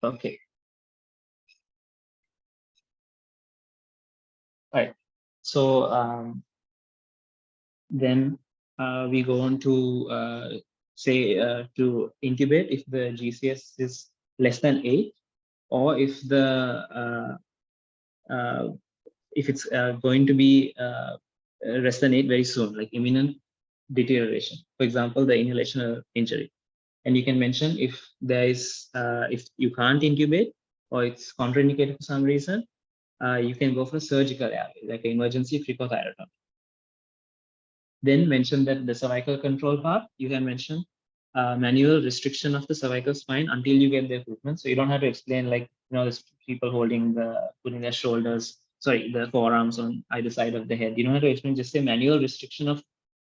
Okay. All right. So then we go on to say to intubate if the GCS is less than 8, or if it's going to be less than 8 very soon, like imminent deterioration. For example, the inhalational injury. And you can mention if there is if you can't intubate or it's contraindicated for some reason, you can go for surgical airway, like an emergency cricothyrotomy. Then mention that the cervical control part, you can mention manual restriction of the cervical spine until you get the equipment. So you don't have to explain, like, there's people putting their shoulders, the forearms on either side of the head. You don't have to explain, just say manual restriction of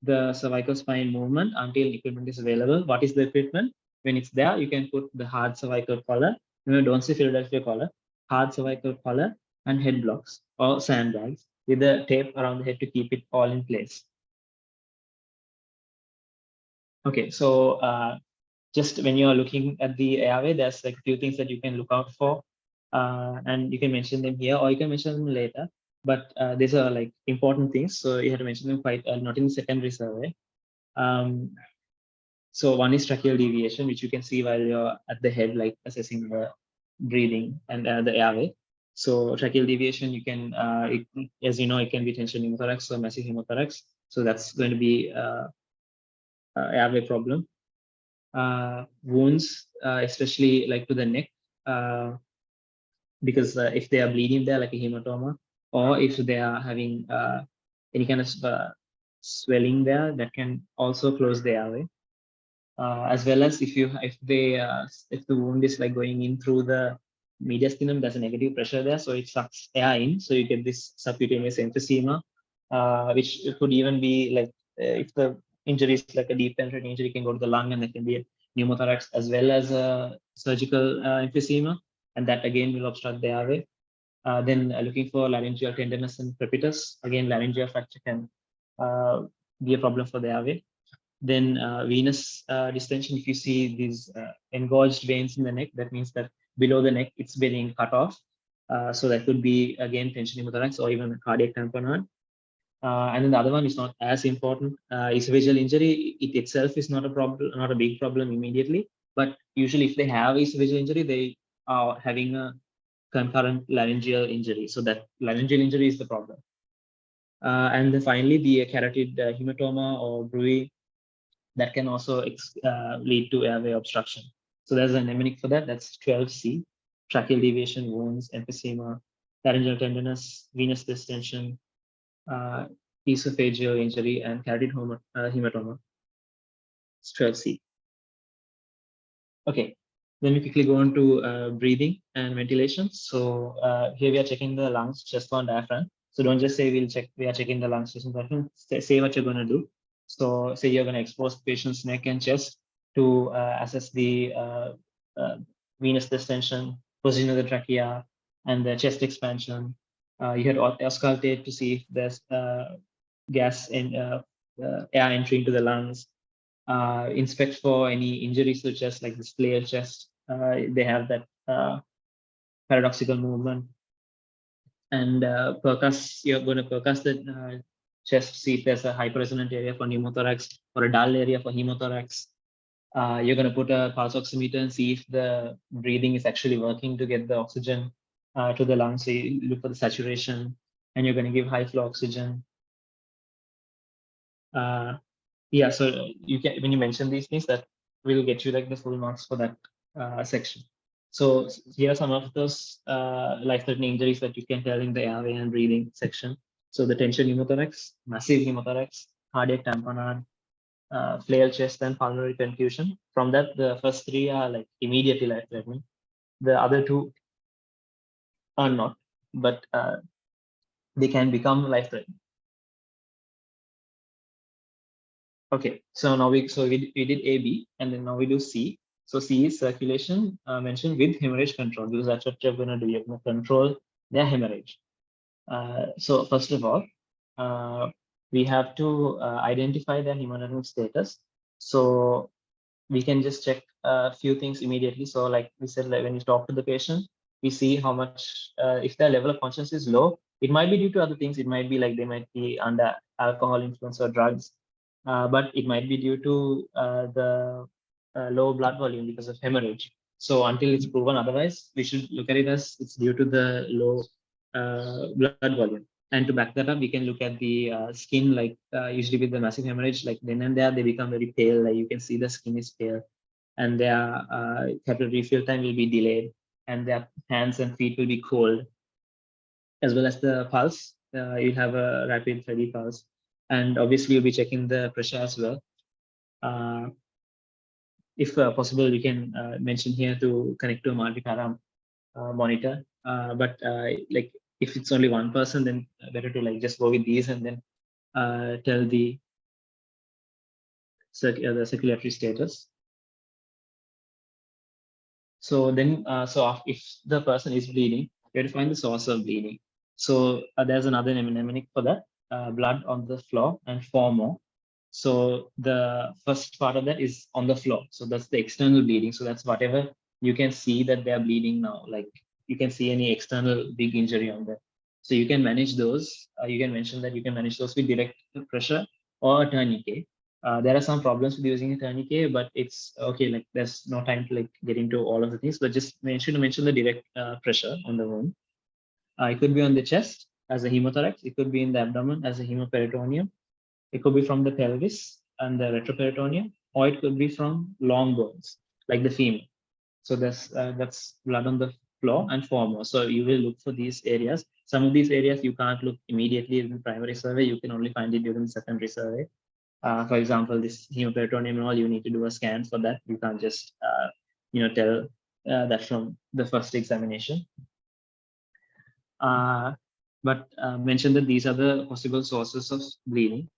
the cervical spine movement until equipment is available. What is the equipment? When it's there, you can put the hard cervical collar. Don't say Philadelphia collar, hard cervical collar and head blocks or sandbags with a tape around the head to keep it all in place. Okay, so just when you're looking at the airway, there's like a few things that you can look out for, and you can mention them here or you can mention them later. But these are like important things, so you have to mention them quite not in the secondary survey. So one is tracheal deviation, which you can see while you're at the head, like assessing the breathing and the airway. So tracheal deviation, you can, as you know, it can be tension pneumothorax or massive hemothorax. So that's going to be airway problem. Wounds, especially like to the neck, because if they are bleeding there, like a hematoma, or if they are having any kind of swelling there, that can also close the airway. As well as if the wound is like going in through the mediastinum, there's a negative pressure there, so it sucks air in, so you get this subcutaneous emphysema, which could even be like if the injury is like a deep penetrating injury, can go to the lung, and there can be a pneumothorax as well as a surgical emphysema, and that again will obstruct the airway. Then looking for laryngeal tenderness and crepitus. Again, laryngeal fracture can be a problem for the airway. Then venous distension, if you see these engorged veins in the neck, that means that below the neck it's being cut off. So that could be again tension pneumothorax or even a cardiac tamponade. And then the other one is not as important. Esophageal injury, it itself is not a problem, not a big problem immediately. But usually, if they have esophageal injury, they are having a concurrent laryngeal injury. So that laryngeal injury is the problem. And then finally, the carotid hematoma or bruit, that can also lead to airway obstruction. So there's a mnemonic for that. That's 12C: tracheal deviation, wounds, emphysema, laryngeal tenderness, venous distension, esophageal injury, and carotid hematoma. It's 12C. Okay, then we quickly go on to breathing and ventilation. So here we are checking the lungs, chest, and diaphragm. So don't just say we are checking the lungs, chest, and diaphragm. Say what you're going to do. So say you're going to expose patient's neck and chest to assess the venous distension, position of the trachea, and the chest expansion. You had auscultate to see if there's gas and air entry into the lungs. Inspect for any injuries to chest, like this flail chest. They have that paradoxical movement. And percuss, you're going to percuss the chest, see if there's a hyperresonant area for pneumothorax or a dull area for hemothorax. You're going to put a pulse oximeter and see if the breathing is actually working to get the oxygen to the lungs. So you look for the saturation, and you're going to give high flow oxygen. Yeah, so you can, when you mention these things, that will get you like the full marks for that section. So here are some of those life-threatening injuries that you can tell in the airway and breathing section. So the tension pneumothorax, massive hemothorax, cardiac tamponade, flail chest, and pulmonary confusion. From that, the first three are like immediately life-threatening. The other two are not, but they can become life-threatening. Okay, so now we did A, B, and then now we do C. So C is circulation mentioned with hemorrhage control, because that's what you're going to do. You're going to control their hemorrhage. So first of all, we have to identify their hemodynamic status. So we can just check a few things immediately. So like we said, like when you talk to the patient, we see how much, if their level of consciousness is low, it might be due to other things. It might be like they might be under alcohol influence or drugs, but it might be due to the low blood volume because of hemorrhage. So until it's proven otherwise, we should look at it as it's due to the low blood volume. And to back that up, we can look at the skin, like usually with the massive hemorrhage, like then and there, they become very pale. Like you can see the skin is pale, and their capillary refill time will be delayed, and their hands and feet will be cold, as well as the pulse. You'll have a rapid steady pulse, and obviously you'll be checking the pressure as well. Uh, if possible, we can mention here to connect to a multi-param monitor. But like if it's only one person, then better to like just go with these and then tell the the circulatory status. So then, if the person is bleeding, you have to find the source of bleeding. So there's another mnemonic for that: blood on the floor and 4 more. So the first part of that is on the floor. So that's the external bleeding. So that's whatever you can see that they're bleeding now. Like you can see any external big injury on there. So you can manage those. You can mention that you can manage those with direct pressure or a tourniquet. There are some problems with using a tourniquet, but it's okay. Like there's no time to like get into all of the things, but just mention the direct pressure on the wound. It could be on the chest as a hemothorax. It could be in the abdomen as a hemoperitoneum. It could be from the pelvis and the retroperitoneum, or it could be from long bones like the femur. So that's blood on the floor and 4 more. So you will look for these areas. Some of these areas you can't look immediately in the primary survey. You can only find it during the secondary survey. For example, this hemoperitoneum and all, you need to do a scan for that. You can't just tell that from the first examination. But mention that these are the possible sources of bleeding.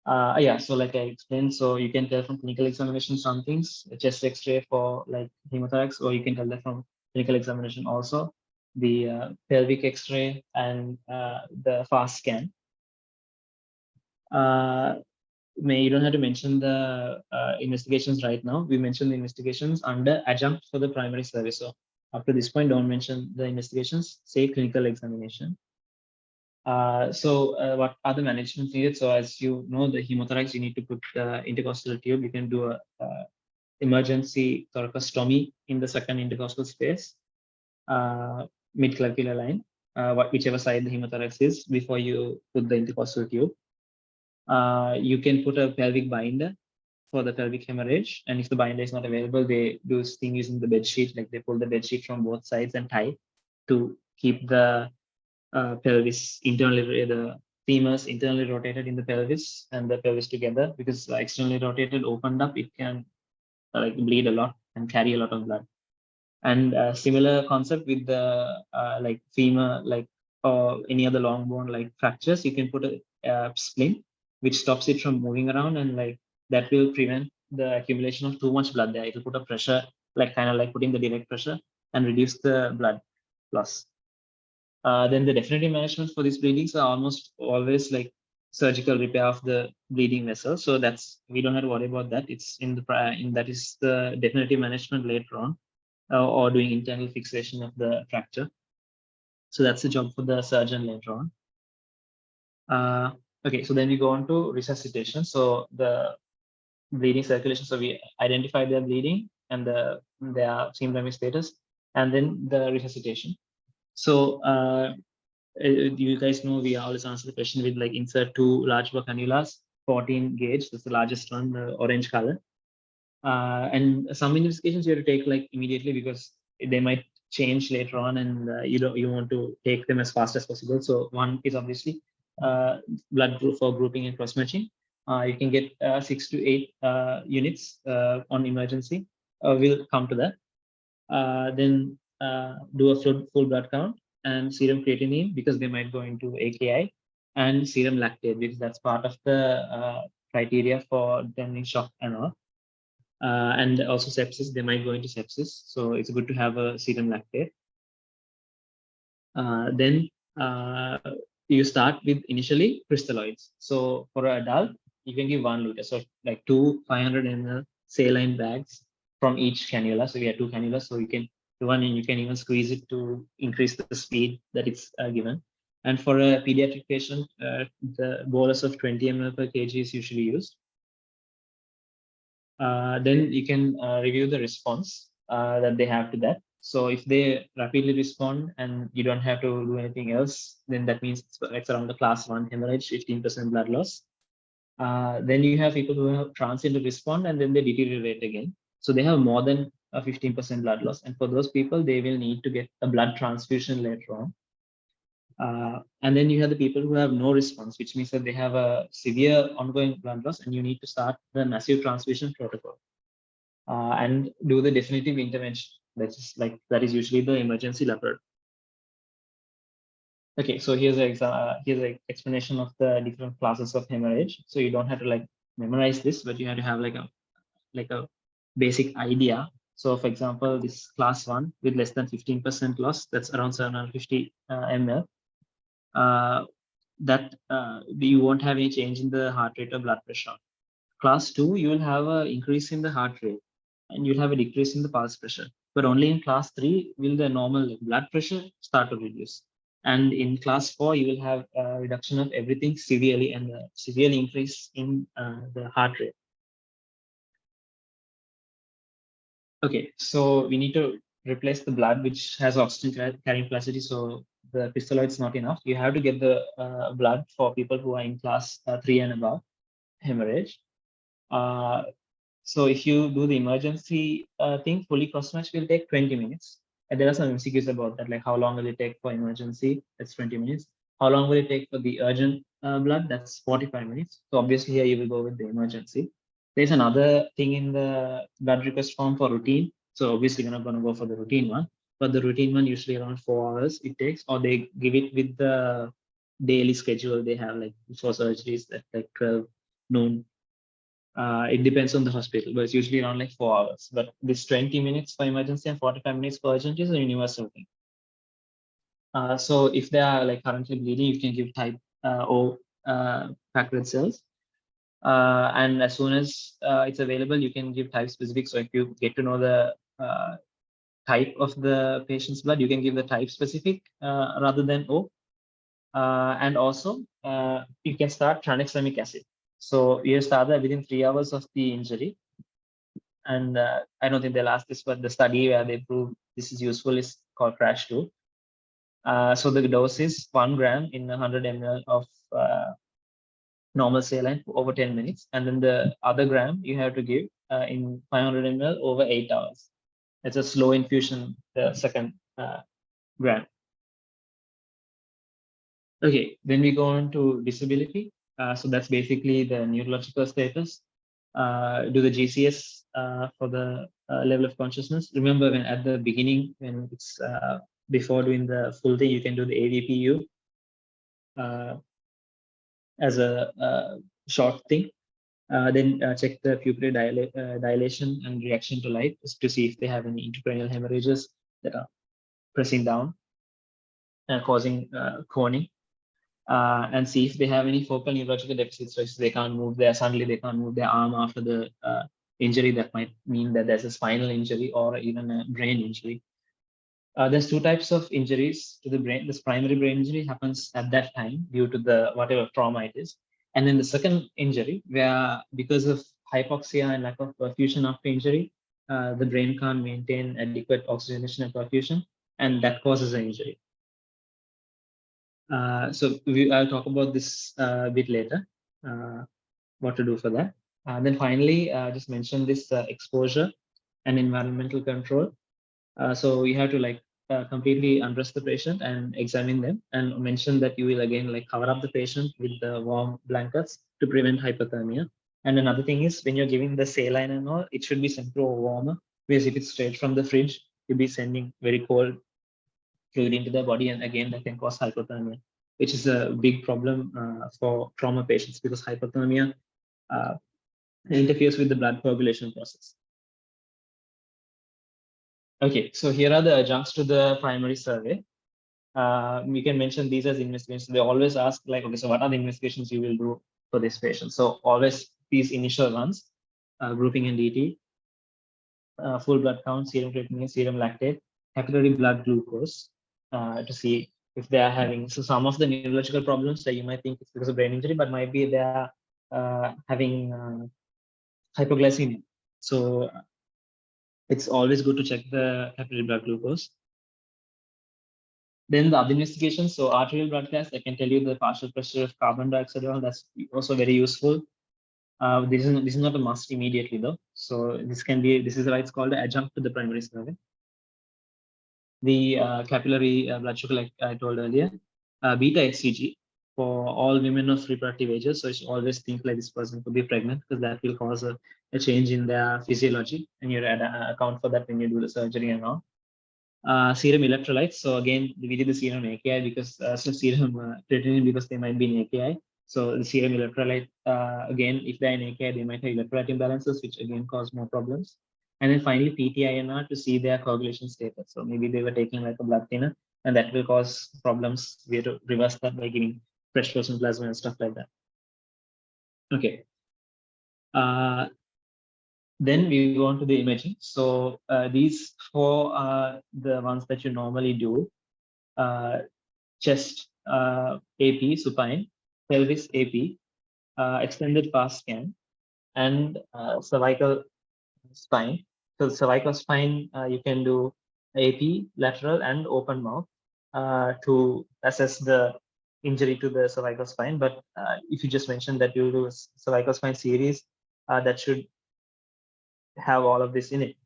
Yeah, so like I explained, so you can tell from clinical examination some things, a chest X-ray for like hemothorax, or you can tell that from clinical examination also, the pelvic X-ray and the fast scan. You don't have to mention the investigations right now. We mentioned the investigations under adjunct for the primary survey. So up to this point, don't mention the investigations, say clinical examination. What are the management needed? So as you know, the hemothorax, you need to put the intercostal tube. You can do a emergency thoracostomy in the second intercostal space, mid-clavicular line, whichever side the hemothorax is, before you put the intercostal tube. You can put a pelvic binder for the pelvic hemorrhage. And if the binder is not available, they do this thing using the bed sheet, like they pull the bed sheet from both sides and tie to keep the pelvis internally, the femurs internally rotated in the pelvis and the pelvis together, because externally rotated, opened up, it can like bleed a lot and carry a lot of blood. And similar concept with the like femur, like or any other long bone like fractures, you can put a splint which stops it from moving around, and like that will prevent the accumulation of too much blood there. It will put a pressure, like kind of like putting the direct pressure, and reduce the blood loss. Then the definitive management for these bleedings are almost always like surgical repair of the bleeding vessel. So that's, we don't have to worry about that. It's in the that is the definitive management later on, or doing internal fixation of the fracture. So that's the job for the surgeon later on. Okay, so then we go on to resuscitation. So the bleeding circulation. So we identify their bleeding and their symptomatic status, and then the resuscitation. So you guys know we always answer the question with like insert 2 large bore cannulas, 14 gauge. That's the largest one, the orange color. And some investigations you have to take like immediately, because they might change later on, and you want to take them as fast as possible. So one is obviously blood group for grouping and cross matching. You can get 6 to 8 units on emergency. We'll come to that. Then do a full blood count and serum creatinine, because they might go into AKI, and serum lactate, because that's part of the criteria for determining shock and all. And also sepsis, they might go into sepsis. So it's good to have a serum lactate. Then you start with initially crystalloids. So for an adult, you can give 1 liter. So like 2 500 ml saline bags from each cannula. So we have 2 cannulas, so you can do one and you can even squeeze it to increase the speed that it's given. And for a pediatric patient, the bolus of 20 ml per kg is usually used. Then you can review the response that they have to that. So if they rapidly respond and you don't have to do anything else, then that means it's around the class 1 hemorrhage, 15% blood loss. Then you have people who have transient to respond and then they deteriorate again. So they have more than a 15% blood loss. And for those people, they will need to get a blood transfusion later on. And then you have the people who have no response, which means that they have a severe ongoing blood loss and you need to start the massive transfusion protocol and do the definitive intervention. That is usually the emergency laboratory. Okay, so here's an explanation of the different classes of hemorrhage. So you don't have to like memorize this, but you have to have like a basic idea. So for example, this class 1 with less than 15% loss, that's around 750 ml. You won't have any change in the heart rate or blood pressure. Class 2, you will have an increase in the heart rate and you'll have a decrease in the pulse pressure. But only in class 3 will the normal blood pressure start to reduce. And in class 4, you will have a reduction of everything severely and a severely increase in the heart rate. Okay, so we need to replace the blood which has oxygen carrying capacity. So the crystalloid is not enough. You have to get the blood for people who are in class 3 and above hemorrhage. So if you do the emergency thing, fully cross-match will take 20 minutes. And there are some MCQs about that, like how long will it take for emergency? That's 20 minutes. How long will it take for the urgent blood? That's 45 minutes. So obviously here you will go with the emergency. There's another thing in the blood request form for routine. So obviously you're not going to go for the routine one, but the routine one usually around 4 hours it takes, or they give it with the daily schedule they have, like for surgeries at like 12 noon. It depends on the hospital, but it's usually around like 4 hours. But this 20 minutes for emergency and 45 minutes for urgent is a universal thing. So if they are like currently bleeding, you can give type O packed red cells. And as soon as it's available, you can give type specific. So if you get to know the type of the patient's blood, you can give the type specific rather than O. And also, you can start tranexamic acid. So you start that within 3 hours of the injury. And I don't think they'll ask this, but the study where they prove this is useful is called CRASH 2. So the dose is 1 gram in 100 ml of normal saline for over 10 minutes. And then the other gram you have to give in 500 ml over 8 hours. It's a slow infusion, the second gram. Okay, then we go on to disability. So that's basically the neurological status. Do the GCS for the level of consciousness. Remember when at the beginning, when it's before doing the full thing, you can do the AVPU as a short thing. Then check the pupillary dilation and reaction to light to see if they have any intracranial hemorrhages that are pressing down and causing coning. And see if they have any focal neurological deficits. So if they can't move suddenly they can't move their arm after the injury, that might mean that there's a spinal injury or even a brain injury. There's 2 types of injuries to the brain. This primary brain injury happens at that time due to the whatever trauma it is. And then the second injury, where because of hypoxia and lack of perfusion after injury, the brain can't maintain adequate oxygenation and perfusion, and that causes an injury. So I'll talk about this a bit later, what to do for that. Then finally, just mention this exposure and environmental control. So you have to like completely undress the patient and examine them, and mention that you will again like cover up the patient with the warm blankets to prevent hypothermia. And another thing is when you're giving the saline and all, it should be sent to a warmer, because if it's straight from the fridge, you'll be sending very cold fluid into the body, and again that can cause hypothermia, which is a big problem for trauma patients, because hypothermia interferes with the blood coagulation process. Okay, so here are the adjuncts to the primary survey. We can mention these as investigations. They always ask like, okay, so what are the investigations you will do for this patient? So always these initial ones. grouping and DT, full blood count, serum creatinine, serum lactate, capillary blood glucose, to see if they are having. So some of the neurological problems that you might think it's because of brain injury, but might be they are having hypoglycemia. So it's always good to check the capillary blood glucose. Then the other investigation, so arterial blood gas, I can tell you the partial pressure of carbon dioxide. That's also very useful. This is not a must immediately though. So this is why it's called an adjunct to the primary survey. The capillary blood sugar, like I told earlier, beta HCG for all women of reproductive ages. So it's always think like this person could be pregnant because that will cause a change in their physiology, and you account for that when you do the surgery and all. Serum electrolytes. So again, we did the serum AKI because serum creatinine because they might be in AKI. So the serum electrolyte, again, if they're in AKI, they might have electrolyte imbalances, which again cause more problems. And then finally, PT-INR to see their coagulation status. So maybe they were taking like a blood thinner, and that will cause problems. We have to reverse that by giving fresh frozen plasma and stuff like that. Okay. Then we go on to the imaging. So these four are the ones that you normally do. Chest AP, supine, pelvis AP, extended fast scan, and cervical spine. So cervical spine, you can do AP, lateral, and open mouth to assess the injury to the cervical spine. But if you just mentioned that you'll do a cervical spine series, that should have all of this in it.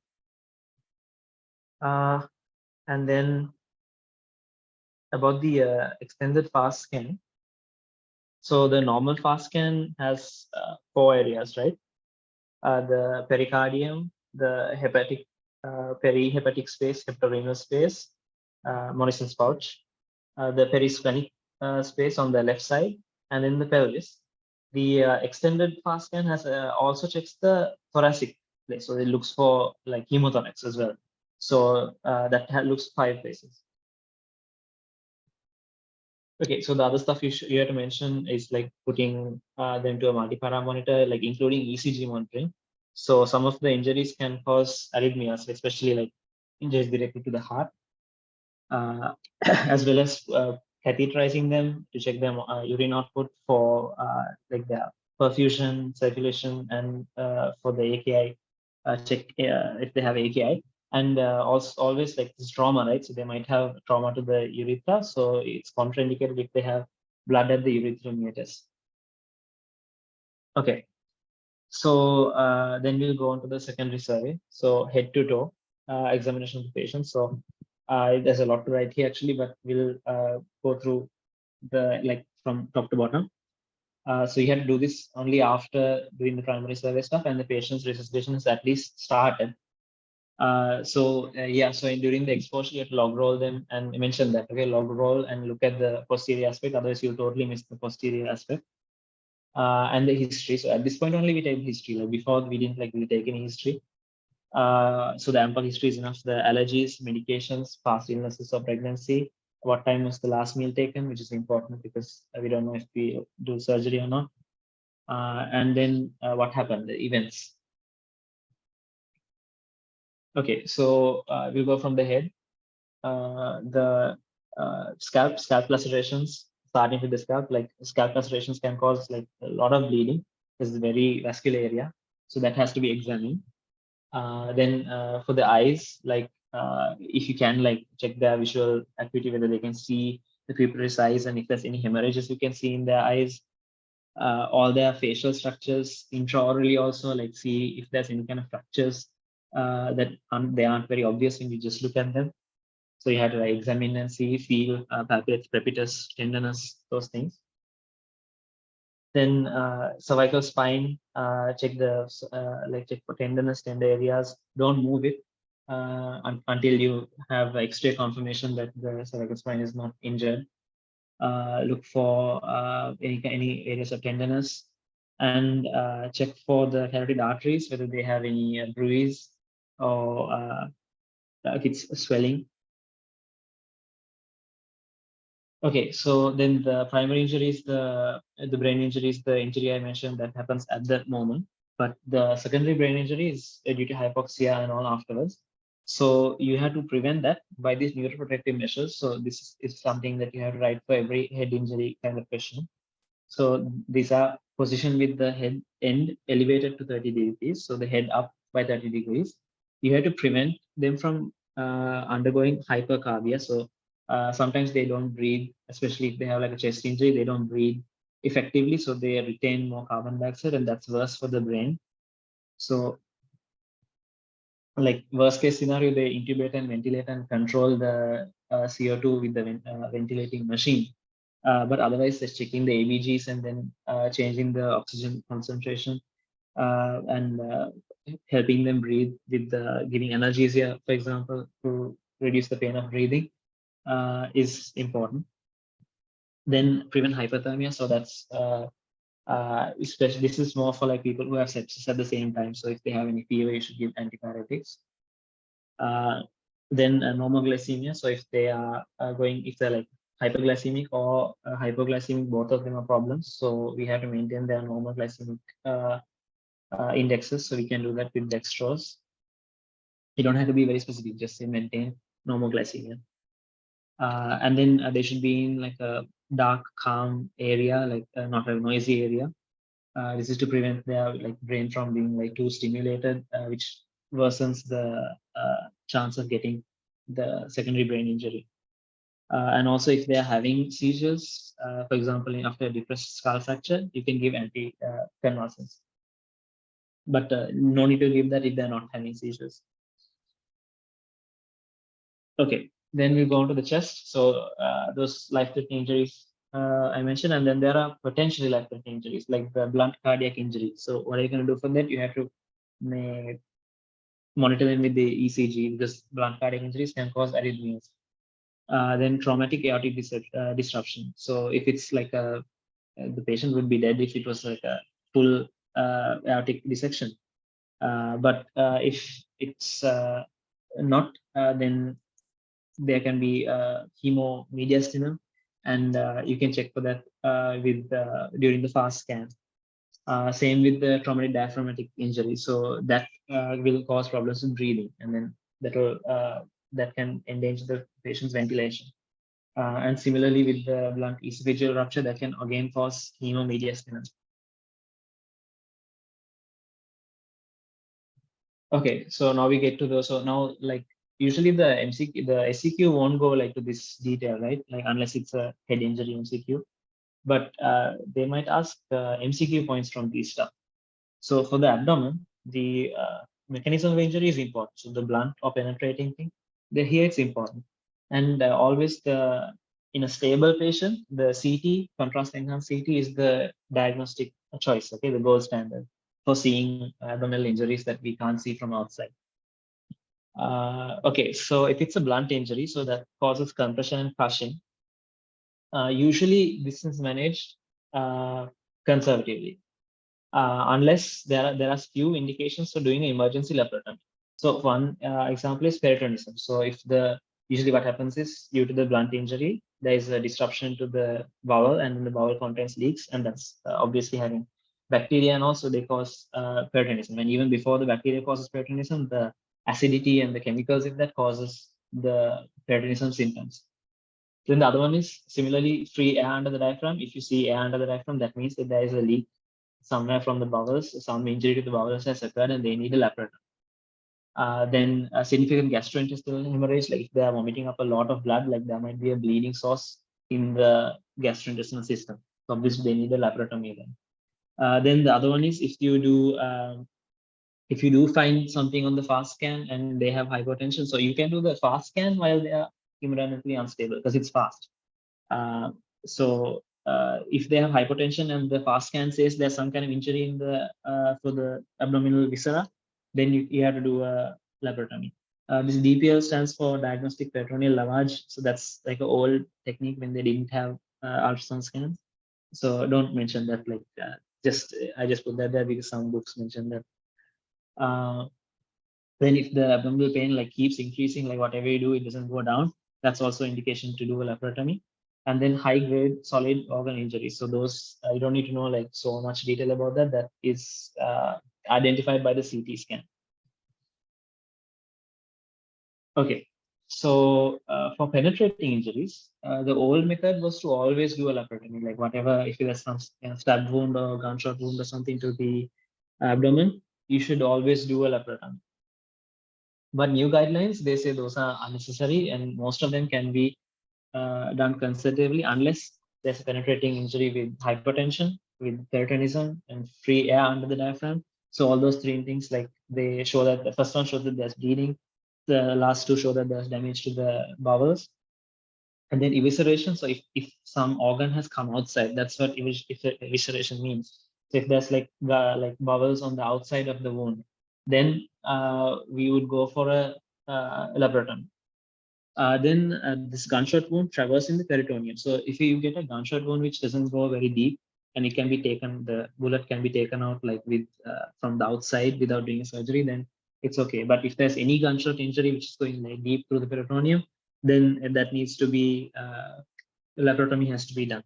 And then about the extended fast scan. So the normal fast scan has 4 areas, right? The pericardium, the hepatic, perihepatic space, hepatorenal space, Morrison's pouch, the perisplenic space on the left side, and in the pelvis. The extended fast scan has also checks the thoracic place, so it looks for like hemothorax as well. So that looks 5 places. Okay, so the other stuff you have to mention is like putting them to a multi-para monitor, like including ECG monitoring. So some of the injuries can cause arrhythmias, especially like injuries directly to the heart, as well as catheterizing them to check their urine output for like their perfusion, circulation, and for the AKI, check if they have AKI. And also always like this trauma, right? So they might have trauma to the urethra. So it's contraindicated if they have blood at the urethral meatus. Okay. So then we'll go on to the secondary survey. So head to toe examination of the patient. So there's a lot to write here actually, but we'll go through the like from top to bottom. So you have to do this only after doing the primary survey stuff and the patient's resuscitation is at least started. So during the exposure, you have to log roll them and mention that, okay, log roll and look at the posterior aspect, otherwise you'll totally miss the posterior aspect. And the history. So at this point only we take history. Like before we didn't like really take any history. So the ample history is enough. The allergies, medications, past illnesses or pregnancy, what time was the last meal taken, which is important because we don't know if we do surgery or not. And then what happened, the events. Okay, so we'll go from the head. The scalp lacerations, starting with the scalp, like scalp lacerations can cause like a lot of bleeding. It's a very vascular area, so that has to be examined. Then for the eyes, like if you can like check their visual acuity, whether they can see the pupillary size and if there's any hemorrhages you can see in their eyes. All their facial structures intraorally also, like see if there's any kind of fractures that they aren't very obvious when you just look at them. So you have to like, examine and see, feel, palpate, crepitus, tenderness, those things. Then cervical spine, check for tenderness, tender areas. Don't move it until you have X-ray confirmation that the cervical spine is not injured. Look for any areas of tenderness, and check for the carotid arteries, whether they have any bruise or if it's swelling. Okay, so then the primary injuries, the brain injuries, the injury I mentioned that happens at that moment. but the secondary brain injury is due to hypoxia and all afterwards. So you have to prevent that by these neuroprotective measures. So this is something that you have to write for every head injury kind of question. So these are positioned with the head end elevated to 30 degrees, so the head up by 30 degrees. You have to prevent them from undergoing hypercarbia. So sometimes they don't breathe, especially if they have like a chest injury, they don't breathe effectively, so they retain more carbon dioxide, and that's worse for the brain. So like worst case scenario, they intubate and ventilate and control the CO2 with the ventilating machine. But otherwise, just checking the ABGs and then changing the oxygen concentration and helping them breathe with giving analgesia, for example, to reduce the pain of breathing is important. Then prevent hypothermia. So that's especially this is more for like people who have sepsis at the same time. So if they have any fever, you should give antipyretics. Then normoglycemia. So if they are if they're like hyperglycemic or hypoglycemic, both of them are problems. So we have to maintain their normal glycemic indexes. So we can do that with dextrose. You don't have to be very specific, just say maintain normal glycemia. And then they should be in like a dark, calm area, like not a noisy area. This is to prevent their like brain from being like too stimulated, which worsens the chance of getting the secondary brain injury. And also, if they are having seizures, for example, after a depressed skull fracture, you can give anticonvulsants. But no need to give that if they're not having seizures. Okay, then we go on to the chest. So those life-threatening injuries I mentioned, and then there are potentially life-threatening injuries like the blunt cardiac injury. So what are you going to do for that? You have to monitor them with the ECG, because blunt cardiac injuries can cause arrhythmias. Then traumatic aortic disruption. So if it's like the patient would be dead if it was like a full aortic dissection. But if it's not, then there can be hemomediastinum, and you can check for that with during the fast scan. Same with the traumatic diaphragmatic injury. So that will cause problems with breathing, and then that can endanger the patient's ventilation. And similarly with the blunt esophageal rupture, that can again cause hemomediastinum. Okay, so now we get to so now like usually the SCQ won't go like to this detail, right? Like unless it's a head injury MCQ, but they might ask MCQ points from these stuff. So for the abdomen, the mechanism of injury is important. So the blunt or penetrating thing, here it's important. And always in a stable patient, the CT, contrast enhanced CT, is the diagnostic choice, okay, the gold standard for seeing abdominal injuries that we can't see from outside. Okay, so if it's a blunt injury, so that causes compression and crushing, usually this is managed conservatively. Unless there are few indications for doing an emergency laparotomy. So one example is peritonism. So if usually what happens is due to the blunt injury, there is a disruption to the bowel, and the bowel contents leaks, and that's obviously having bacteria, and also they cause peritonism. And even before the bacteria causes peritonism, the acidity and the chemicals in that causes the peritonism symptoms. Then the other one is similarly free air under the diaphragm. If you see air under the diaphragm, that means that there is a leak somewhere from the bowels, some injury to the bowels has occurred, and they need a laparotomy. Then a significant gastrointestinal hemorrhage, like if they are vomiting up a lot of blood, like there might be a bleeding source in the gastrointestinal system. So obviously they need a laparotomy then. Then the other one is if you do find something on the fast scan and they have hypotension, so you can do the fast scan while they are hemodynamically unstable because it's fast. So if they have hypotension and the fast scan says there's some kind of injury in for the abdominal viscera, then you have to do a laparotomy. This DPL stands for diagnostic peritoneal lavage. So that's like an old technique when they didn't have ultrasound scans. So don't mention that. Like I just put that there because some books mention that. Then if the abdominal pain like keeps increasing, like whatever you do, it doesn't go down, that's also indication to do a laparotomy. And then high grade solid organ injuries. So those you don't need to know like so much detail about that. That is identified by the CT scan. Okay, so for penetrating injuries, the old method was to always do a laparotomy, like whatever, if there's some stab wound or gunshot wound or something to the abdomen, you should always do a laparotomy. But new guidelines, they say those are unnecessary, and most of them can be done conservatively unless there's a penetrating injury with hypertension, with peritonism, and free air under the diaphragm. So all those three things, like they show that the first one shows that there's bleeding, the last two show that there's damage to the bowels, and then evisceration. So if some organ has come outside, that's what evisceration means. So if there's like bowels on the outside of the wound, then we would go for a laparotomy. Then this gunshot wound traversing the peritoneum. So if you get a gunshot wound which doesn't go very deep, and it can be taken, the bullet can be taken out like with from the outside without doing a surgery, then it's okay. But if there's any gunshot injury which is going like deep through the peritoneum, then that needs to be laparotomy has to be done.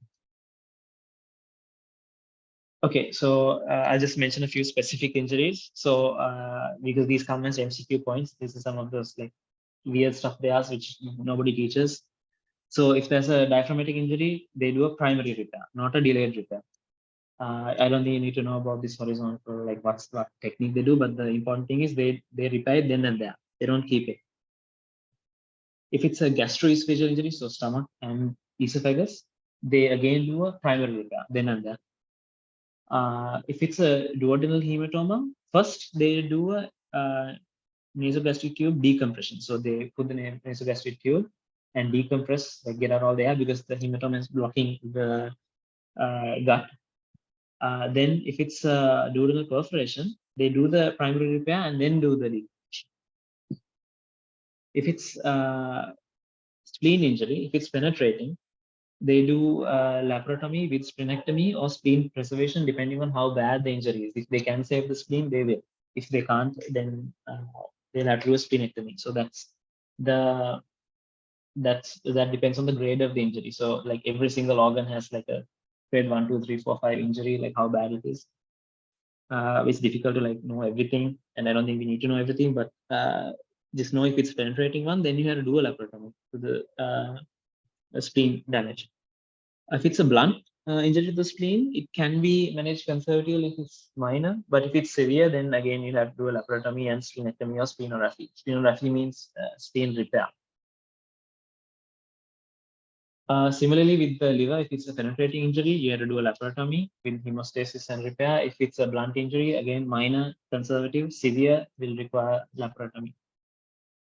Okay, so I'll just mention a few specific injuries. So because these come as MCQ points, this is some of those like weird stuff they ask which nobody teaches. So if there's a diaphragmatic injury, they do a primary repair, not a delayed repair. I don't think you need to know about this horizontal, like what technique they do, but the important thing is they repair it then and there. They don't keep it. If it's a gastroesophageal injury, so stomach and esophagus, they again do a primary repair then and there. If it's a duodenal hematoma, first they do a nasogastric tube decompression. So they put the nasogastric tube and decompress, like get out all the air because the hematoma is blocking the gut. Then if it's a duodenal perforation, they do the primary repair and then do the decompression. If it's spleen injury, if it's penetrating, they do laparotomy with splenectomy or spleen preservation, depending on how bad the injury is. If they can save the spleen, they will. If they can't, then they'll have to do a splenectomy. So that depends on the grade of the injury. So like every single organ has like a grade 1, 2, 3, 4, 5 injury, like how bad it is. It's difficult to like know everything, and I don't think we need to know everything, but just know if it's penetrating one, then you have to do a laparotomy to the spleen damage. If it's a blunt injury to the spleen, it can be managed conservatively if it's minor, but if it's severe, then again you have to do a laparotomy and splenectomy or splenography. Splenography means spleen repair. Similarly, with the liver, if it's a penetrating injury, you have to do a laparotomy with hemostasis and repair. If it's a blunt injury, again, minor, conservative, severe will require laparotomy.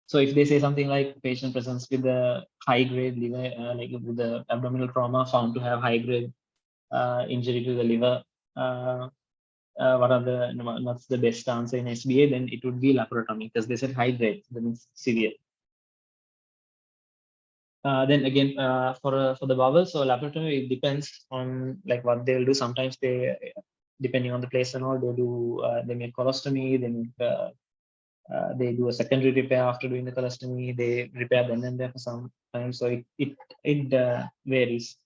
So if they say something like patient presents with a high-grade liver, like with the abdominal trauma found to have high-grade injury to the liver, what's the best answer in SBA? Then it would be laparotomy because they said high-grade, that means severe. Then again, for the bowel, so laparotomy, it depends on like what they'll do. Sometimes they, depending on the place and all, they make colostomy, they do a secondary repair after doing the colostomy. They repair then and there for some time, so it varies.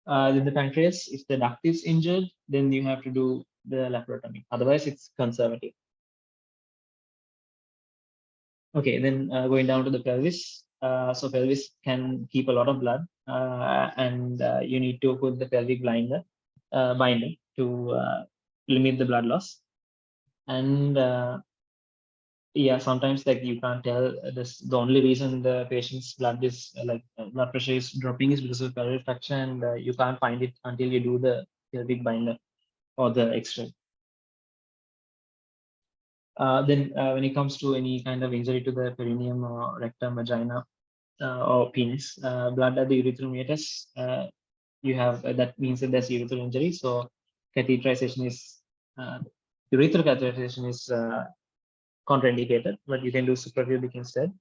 Then the pancreas, if the duct is injured, then you have to do the laparotomy. Otherwise, it's conservative. Okay, then going down to the pelvis. So pelvis can keep a lot of blood, and you need to put the pelvic binder to limit the blood loss. And yeah, sometimes like you can't tell this. The only reason the patient's blood is blood pressure is dropping is because of pelvic fracture, and you can't find it until you do the pelvic binder or the X-ray. Then when it comes to any kind of injury to the perineum or rectum, vagina, or penis, blood at the urethral meatus, you have that means that there's urethral injury. So catheterization is urethral catheterization is contraindicated, but you can do suprapubic instead.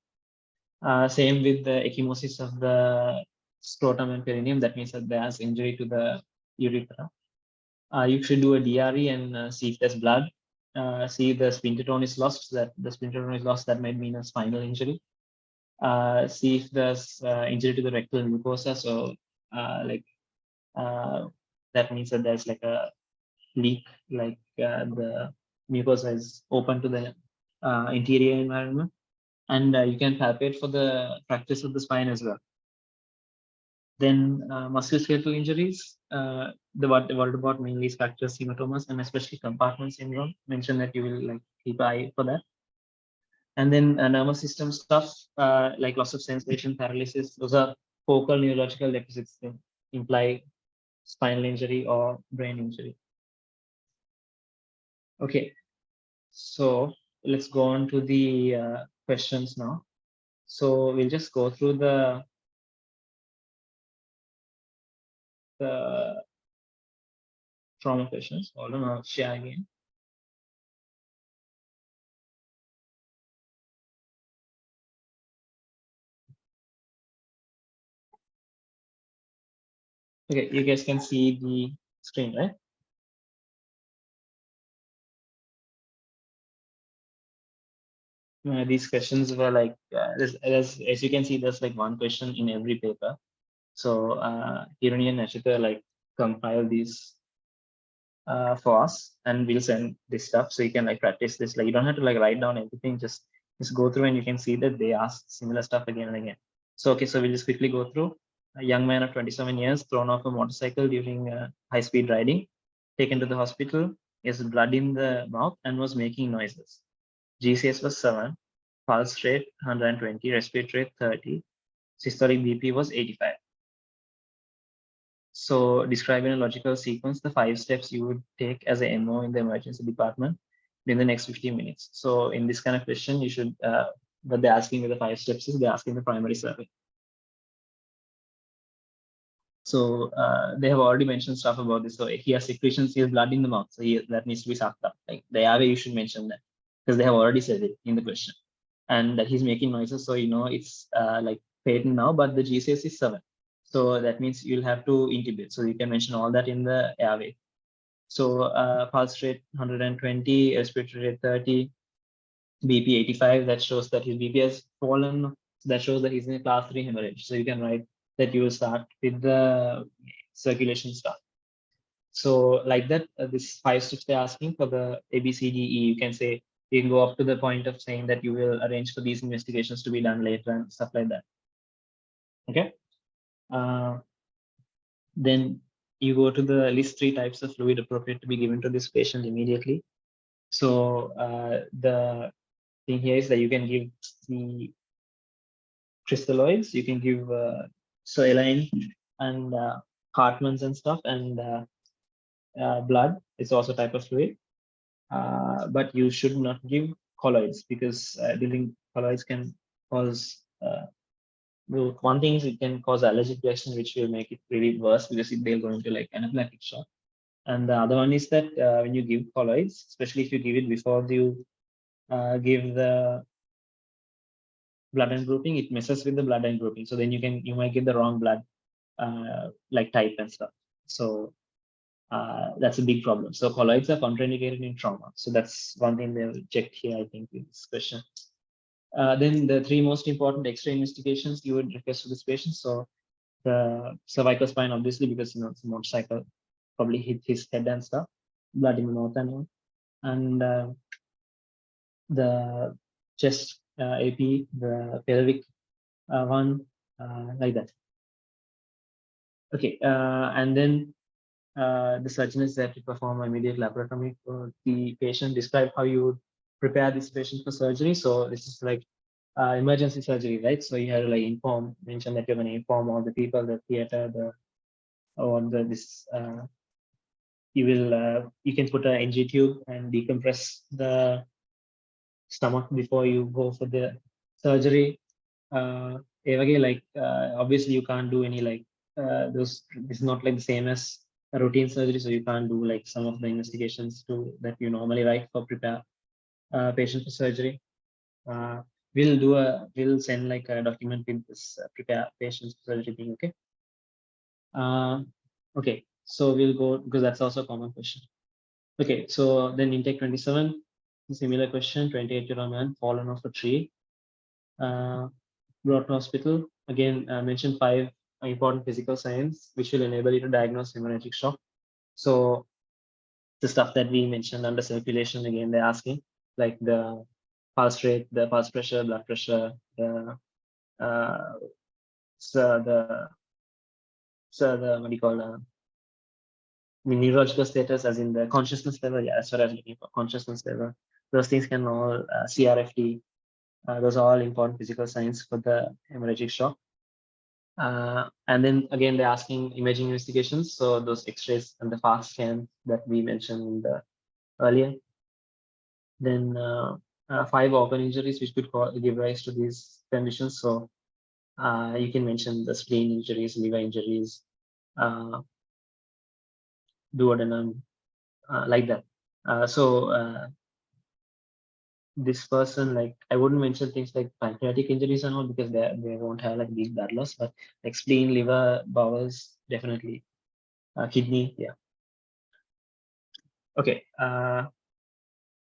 Same with the ecchymosis of the scrotum and perineum. That means that there's injury to the urethra. You should do a DRE and see if there's blood. See if the sphincter tone is lost. That the sphincter tone is lost, that might mean a spinal injury. See if there's injury to the rectal mucosa. So that means that there's like a leak, like the mucosa is open to the interior environment, and you can palpate for the fractures of the spine as well. Then musculoskeletal injuries, what about mainly fractures, hematomas, and especially compartment syndrome. Mention that you will like keep an eye for that. And then nervous system stuff like loss of sensation, paralysis. Those are focal neurological deficits that imply spinal injury or brain injury. Okay, so let's go on to the questions now. So we'll just go through the trauma questions. Hold on, I'll share again. Okay, you guys can see the screen, right? These questions were like, as you can see, there's like one question in every paper. So Hirani and Nashita like compile these for us, and we'll send this stuff so you can like practice this. Like you don't have to like write down everything, just go through and you can see that they ask similar stuff again and again. So okay, so we'll just quickly go through. A young man of 27 years thrown off a motorcycle during high-speed riding, taken to the hospital. He has blood in the mouth and was making noises. GCS was 7, pulse rate 120, respiratory rate 30, systolic BP was 85. So describe in a logical sequence the 5 steps you would take as a MO in the emergency department in the next 15 minutes. So in this kind of question, you should, what they're asking with the 5 steps is they're asking the primary survey. So they have already mentioned stuff about this. So he has secretions, he has blood in the mouth. So that needs to be sucked up. Like the airway, you should mention that because they have already said it in the question. And that he's making noises. So, you know, it's like patent now, but the GCS is 7. So that means you'll have to intubate. So you can mention all that in the airway. So pulse rate 120, respiratory rate 30, BP 85. That shows that his BP has fallen. That shows that he's in a class 3 hemorrhage. So you can write that you will start with the circulation start. So like that, this 5 steps they're asking for the ABCDE, you can say, you can go up to the point of saying that you will arrange for these investigations to be done later and stuff like that. Okay. Then you go to the list 3 types of fluid appropriate to be given to this patient immediately. So the thing here is that you can give the crystalloids, you can give saline and Hartmann's and stuff, and blood is also type of fluid. But you should not give colloids because giving colloids can cause one thing is it can cause allergic reaction, which will make it really worse because they'll go into like anaphylactic shock. And the other one is that when you give colloids, especially if you give it before you give the blood and grouping, it messes with the blood and grouping. So then you might get the wrong blood like type and stuff. So that's a big problem. So colloids are contraindicated in trauma. So that's one thing they'll check here, I think, in this question. Then the 3 most important X-ray investigations you would request for this patient. So the cervical spine, obviously, because you know it's a motorcycle, probably hit his head and stuff, blood in the mouth and all. And the chest AP, the pelvic one, like that. Okay, and then the surgeon is there to perform immediate laparotomy for the patient. Describe how you would prepare this patient for surgery. So this is like emergency surgery, right? So you have to like mention that you're going to inform all the people, the theater, you can put an NG tube and decompress the stomach before you go for the surgery. Obviously you can't do any like this is not like the same as a routine surgery, so you can't do like some of the investigations that you normally write for prepare patient for surgery. We'll send like a document with this prepare patients for surgery thing. Okay. Okay, so we'll go because that's also a common question. Okay, so then intake 27, similar question. 28-year-old man fallen off a tree, brought to hospital. Again, mentioned 5 important physical signs which will enable you to diagnose hemorrhagic shock. So the stuff that we mentioned under circulation. Again, they're asking like the pulse rate, the pulse pressure, blood pressure, the what do you call the neurological status, as in the consciousness level. Yeah, that's what I was looking for, consciousness level. Those things can all CRFT. Those are all important physical signs for the hemorrhagic shock. And then again, they're asking imaging investigations. So those X-rays and the FAST scan that we mentioned earlier. Then 5 organ injuries which could give rise to these conditions. So you can mention the spleen injuries, liver injuries, duodenum, like that. So this person, like, I wouldn't mention things like pancreatic injuries and all, because they won't have like big blood loss, but like spleen, liver, bowels, definitely. Kidney, yeah. Okay.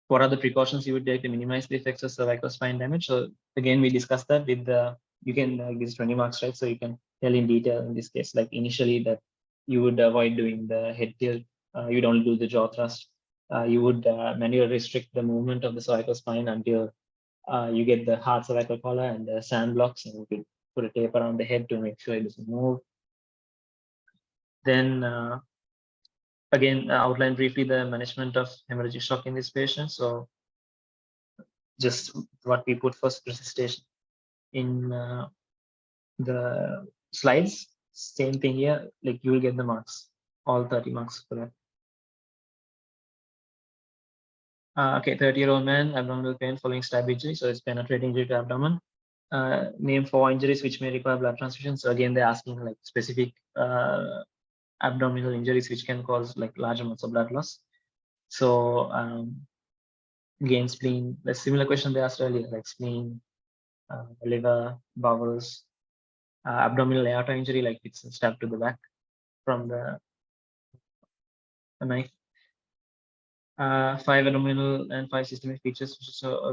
What are the precautions you would take to minimize the effects of cervical spine damage? So again, we discussed that with the, you can give 20 marks, right? So you can tell in detail in this case, like initially that you would avoid doing the head tilt, you don't do the jaw thrust, you would manually restrict the movement of the cervical spine until you get the hard cervical collar and the sand blocks, and you could put a tape around the head to make sure it doesn't move. Then again, outline briefly the management of hemorrhagic shock in this patient. So just what we put for resuscitation in the slides, same thing here, like you will get the marks, all 30 marks for that. Okay, 30-year-old man, abdominal pain following stab injury, so it's penetrating injury to abdomen. Name 4 injuries which may require blood transfusion. So again, they're asking like specific abdominal injuries which can cause like large amounts of blood loss. So again, spleen, the similar question they asked earlier, like spleen, liver, bowels, abdominal aorta injury, like it's stabbed to the back from the knife. 5 abdominal and 5 systemic features,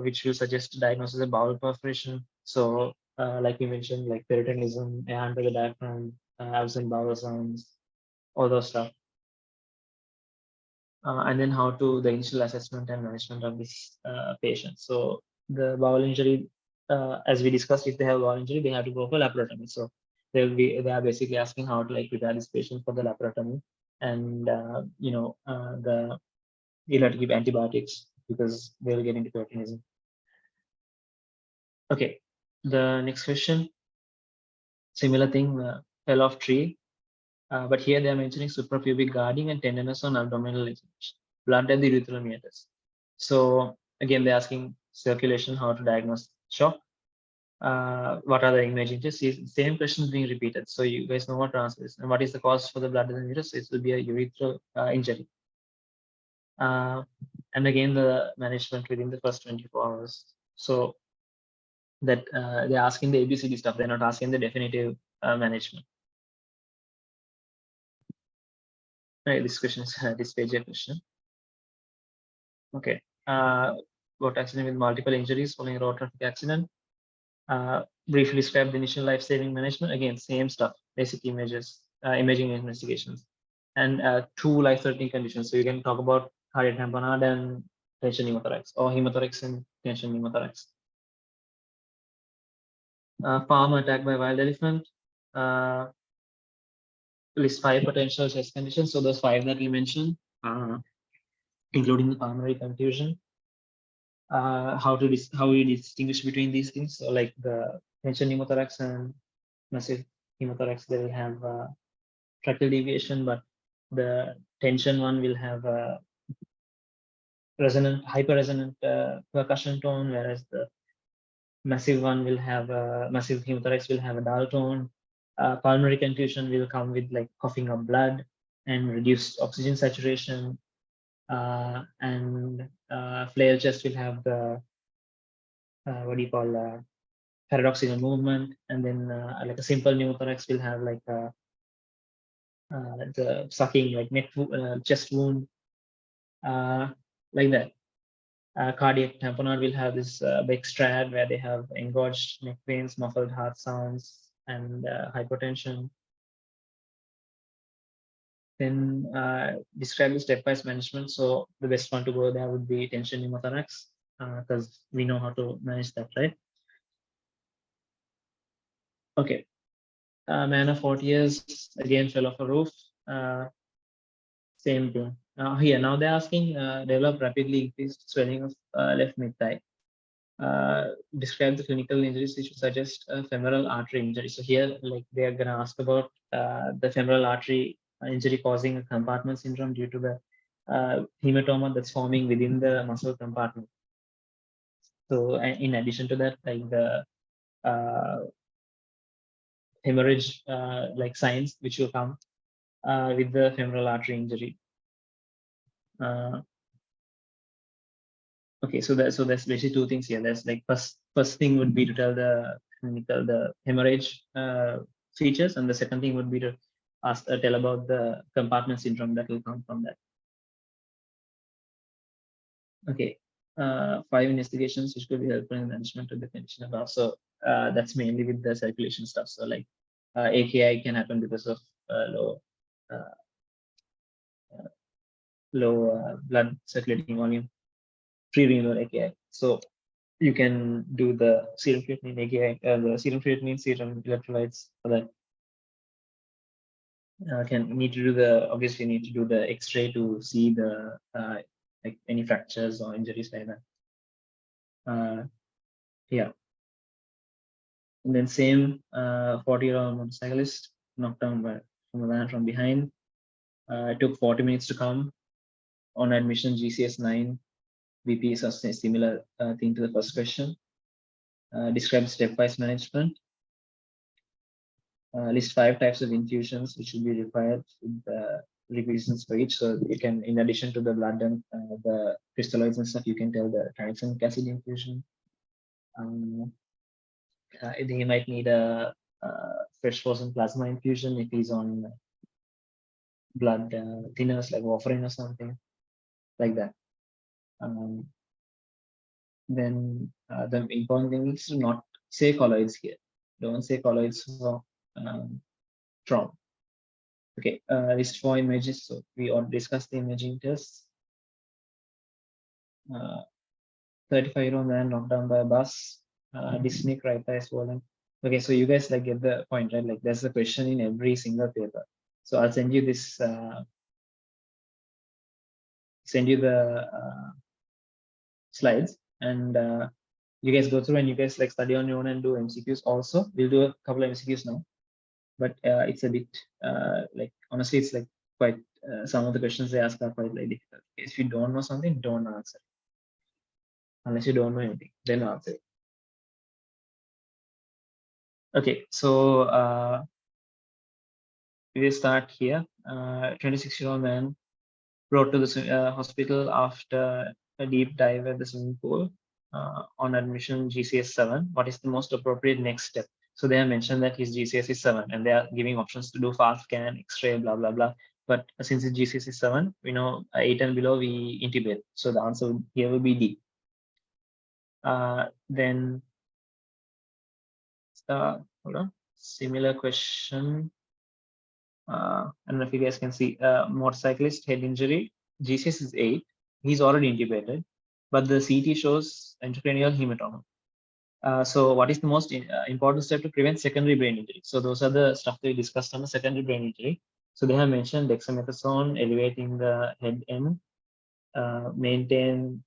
which will suggest diagnosis of bowel perforation. So like we mentioned, like peritonism, air under the diaphragm, absent bowel sounds, all those stuff. And then how to the initial assessment and management of this patient. So the bowel injury, as we discussed, if they have bowel injury, they have to go for laparotomy. So they are basically asking how to like prepare this patient for the laparotomy, and you'll have to give antibiotics because they will get into peritonism. Okay, the next question, similar thing, fell off tree, but here they are mentioning suprapubic guarding and tenderness on abdominal inflammation, blood at the urethral meatus. So again, they're asking circulation, how to diagnose shock, what are the imaging tests. Same questions being repeated, so you guys know what to answer is. And what is the cause for the blood in the uterus? It will be a urethral injury. And again, the management within the first 24 hours. So that they're asking the ABCD stuff, they're not asking the definitive management. Right, this question is this page question. Okay, got accident with multiple injuries following a road traffic accident. Briefly describe the initial life-saving management. Again, same stuff, basic images, imaging investigations, and 2 life-threatening conditions. So you can talk about cardiac tamponade and tension pneumothorax, or hemothorax and tension pneumothorax. Farm attacked by wild elephant. List 5 potential chest conditions. So those 5 that we mentioned, including the pulmonary contusion. How we distinguish between these things? So like the tension pneumothorax and massive hemothorax, they will have tracheal deviation, but the tension one will have a resonant, hyper-resonant percussion tone, whereas the massive one will have massive hemothorax will have a dull tone. Pulmonary contusion will come with like coughing up blood and reduced oxygen saturation. And flail chest will have the what do you call paradoxical movement, and then like a simple pneumothorax will have like the sucking, like neck chest wound, like that. Cardiac tamponade will have this big strad where they have engorged neck veins, muffled heart sounds, and hypotension. Then describe the stepwise management. So the best one to go there would be tension pneumothorax, because we know how to manage that, right? Okay. Man of 40 years, again, fell off a roof. Same thing. Here, now they're asking, develop rapidly increased swelling of left mid thigh. Describe the clinical injuries which suggest a femoral artery injury. So here, like they are gonna ask about the femoral artery injury causing a compartment syndrome due to the hematoma that's forming within the muscle compartment. So in addition to that, like the hemorrhage like signs which will come with the femoral artery injury. Okay, so that's basically two things here. There's like first thing would be to tell the hemorrhage features, and the second thing would be to ask tell about the compartment syndrome that will come from that. Okay, 5 investigations which could be helpful in management of the condition above. So that's mainly with the circulation stuff. So like AKI can happen because of uh, low blood circulating volume, pre-renal AKI. So you can do the serum creatinine AKI, the serum creatinine, serum electrolytes for that. Obviously need to do the X-ray to see the like any fractures or injuries like that. Yeah. And then same 40-year-old motorcyclist knocked down from a van from behind. It took 40 minutes to come. On admission, GCS 9. BP is a similar thing to the first question. Describe stepwise management. List 5 types of infusions which will be required with the reasons for each. So you can, in addition to the blood and the crystalloids and stuff, you can tell the tranexamic acid infusion. I think he might need a fresh frozen plasma infusion if he's on blood thinners like warfarin or something like that. Then the important thing is to not say colloids here. Don't say colloids for trauma. Okay, list 4 images. So we already discussed the imaging tests. 35-year-old man knocked down by a bus. Dyspneic right thigh swollen. Okay, so you guys like get the point, right? Like there's a question in every single paper. So I'll send you this. Send you the slides, and you guys go through and you guys like study on your own and do MCQs also. We'll do a couple of MCQs now, but it's a bit like honestly, it's like quite some of the questions they ask are quite like difficult. If you don't know something, don't answer. Unless you don't know anything, then answer it. Okay, so we will start here. 26-year-old man brought to the hospital after a deep dive at the swimming pool. On admission, GCS 7. What is the most appropriate next step? So they have mentioned that his GCS is 7, and they are giving options to do fast scan, X-ray, blah blah blah. But since his GCS is 7, we know 8 and below we intubate. So the answer here will be D. Then hold on. Similar question. I don't know if you guys can see. Motorcyclist head injury. GCS is 8. He's already intubated, but the CT shows intracranial hematoma. So what is the most important step to prevent secondary brain injury? So those are the stuff we discussed on the secondary brain injury. So they have mentioned dexamethasone, elevating the head end, maintain